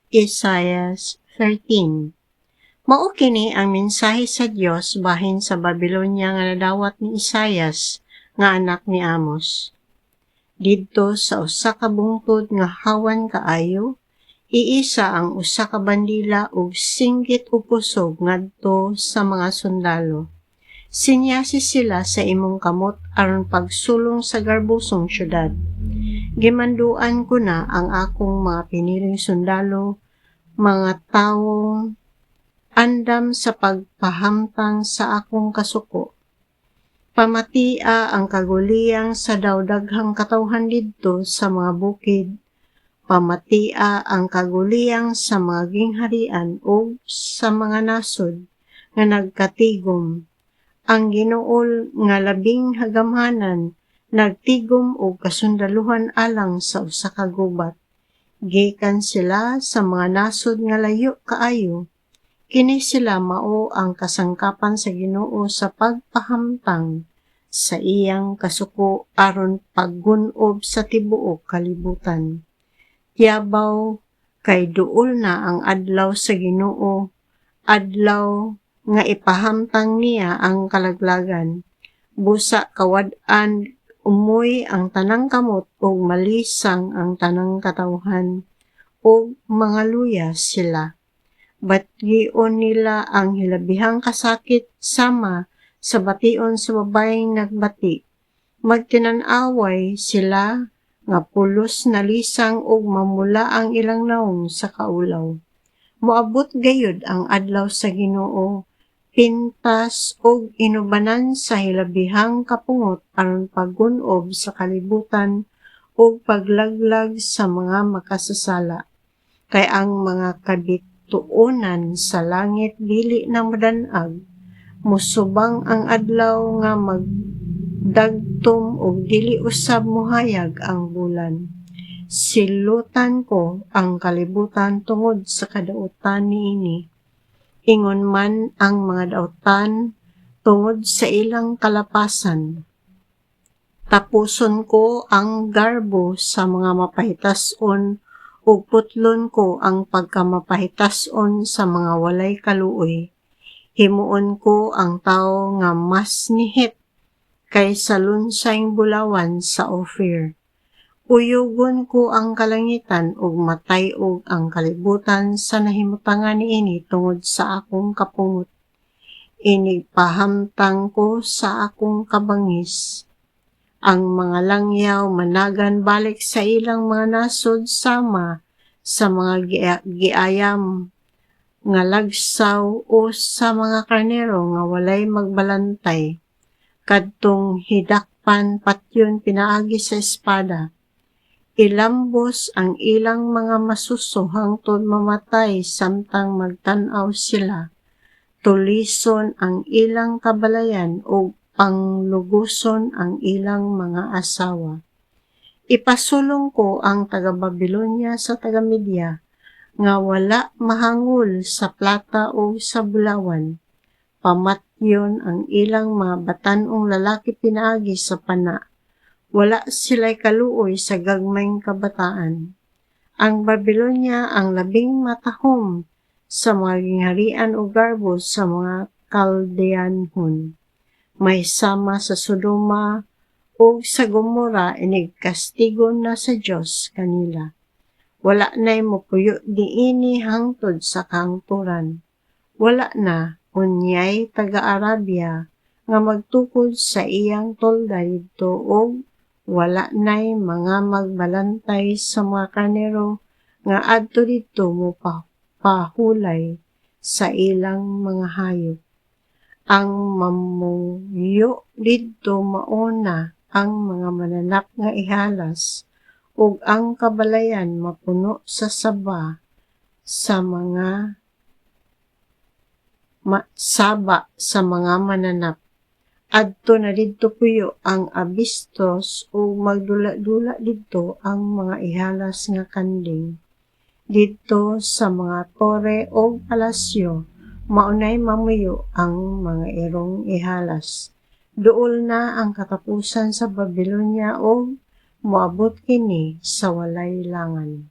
Isaias 13. Mao kini ang mensahe sa Dios bahin sa Babilonia nga nadawat ni Isaias nga anak ni Amos. Didto sa usa ka bungtod nga hawan kaayo, iisa ang usa ka bandila ug singgit ug kusog ngadto sa mga sundalo. Sinyasi sila sa imong kamot aron pagsulong sa garbusong syudad. Gimanduan ko na ang akong mga piniling sundalo, mga tawong andam sa pagpahamtang sa akong kasuko. Pamatia ang kaguliyang sa dawdaghang katawhan didto sa mga bukid. Pamatia ang kaguliyang sa mga gingharian o sa mga nasod nga nagkatigom. Ang Ginool nga labing hagamhanan nagtigom og kasundaluhan alang sa usa ka gubat. Gikan sila sa mga nasod nga layo kaayo. Kini sila mao ang kasangkapan sa Ginoo sa pagpahamtang sa iyang kasuko aron paggun-ob sa tibuok kalibutan. Tiyabaw kay duol na ang adlaw sa Ginoo, adlaw nga ipahamtang niya ang kalaglagan. Busa kawad-an umoy ang tanang kamot ug malisang ang tanang katawhan ug mga luya sila. Batgion nila ang hilabihang kasakit sama sa bation sa babayeng nagbati. Magtinan-away sila nga pulos na lisang ug mamula ang ilang naong sa kaulaw. Moabot gayud ang adlaw sa Ginoo, pintas ug inubanan sa hilabihang kapungot aron paggun-ob sa kalibutan ug paglaglag sa mga makasasala. Kay ang mga kabituonan sa langit dili na madan-ag, musubang ang adlaw nga magdagtom ug dili usab mohayag ang bulan. Silutan ko ang kalibutan tungod sa kadaotan niini. Ingon man ang mga daotan tungod sa ilang kalapasan. Tapuson ko ang garbo sa mga mapahitason ug putlon ko ang pagkamapahitason sa mga walay kaluoy. Himuon ko ang tawo nga mas nihit kaysa lunsayng bulawan sa Ophir. Uyugon ko ang kalangitan ug matay-og ang kalibutan sa nahimutangan niini tungod sa akong kapungot. Inipahamtang ko sa akong kabangis. Ang mga langyaw managan balik sa ilang mga nasod sama sa mga giayam nga lagsaw o sa mga karnero nga walay magbalantay. Kadtong hidakpan patyon pinaagi sa espada. Ilambos ang ilang mga masuso hangtod mamatay samtang magtan-aw sila. Tulison ang ilang kabalayan o pangluguson ang ilang mga asawa. Ipasulong ko ang taga-Babilonia sa taga-Media nga wala mahangol sa plata o sa bulawan. Pamatyon ang ilang mga batan-ong lalaki pinaagi sa pana. Wala sila'y kaluoy sa gagmayng kabataan. Ang Babilonia ang labing matahom sa mga gingharian o garbo sa mga Kaldeanhon. May sama sa Sodoma o sa Gomora inigkastigo na sa Dios kanila. Wala na'y mopuyo diini hangtod sa kahangturan. Wala na unyay taga-Arabia nga magtukod sa iyang tolda didto og wala na'y mga magbalantay sa mga karnero nga adto didto mopahulay sa ilang mga hayop. Ang mamuyo didto mauna ang mga mananap nga ihalas ug ang kabalayan mapuno sa saba sa mga saba sa mga mananap. Adto na didto puyo ang abistos ug magdula-dula didto ang mga ihalas nga kanding. Didto sa mga tore o palasyo, maunay mamuyo ang mga irong ihalas. Duol na ang katapusan sa Babilonia o moabot kini sa walay langan.